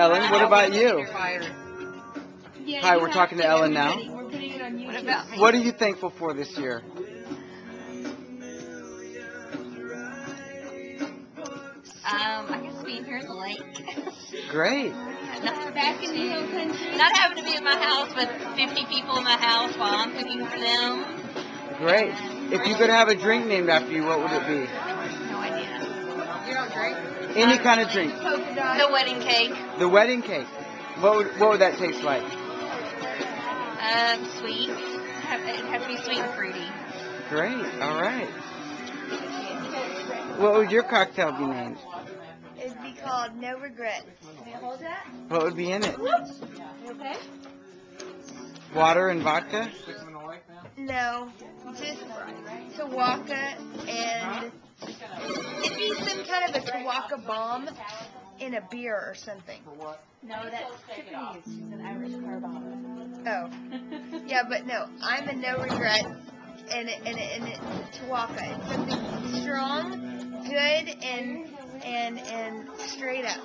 Ellen, what about you? Yeah, Hi, we're talking to Ellen now. We're putting it on YouTube. What about me? What are you thankful for this year? I guess being here at the lake. Great. Not back in the hill country. Not having to be in my house with 50 people in my house while I'm cooking for them. Great. If you could have a drink named after you, what would it be? No idea. You don't drink? Any kind of drink. The wedding cake. The wedding cake. What would that taste like? Sweet. It'd have to be sweet and fruity. Great. All right. What would your cocktail be named? It'd be called No Regrets. Can I hold that? What would be in it? You okay? Water and vodka? No, just Tawaka, and it'd be some kind of a Tawaka bomb in a beer or something. No, that's Tiffany's. She's an Irish car bomb. Oh, yeah, but no, I'm a No Regret, and it's Tawaka. It's something strong, good, and straight up.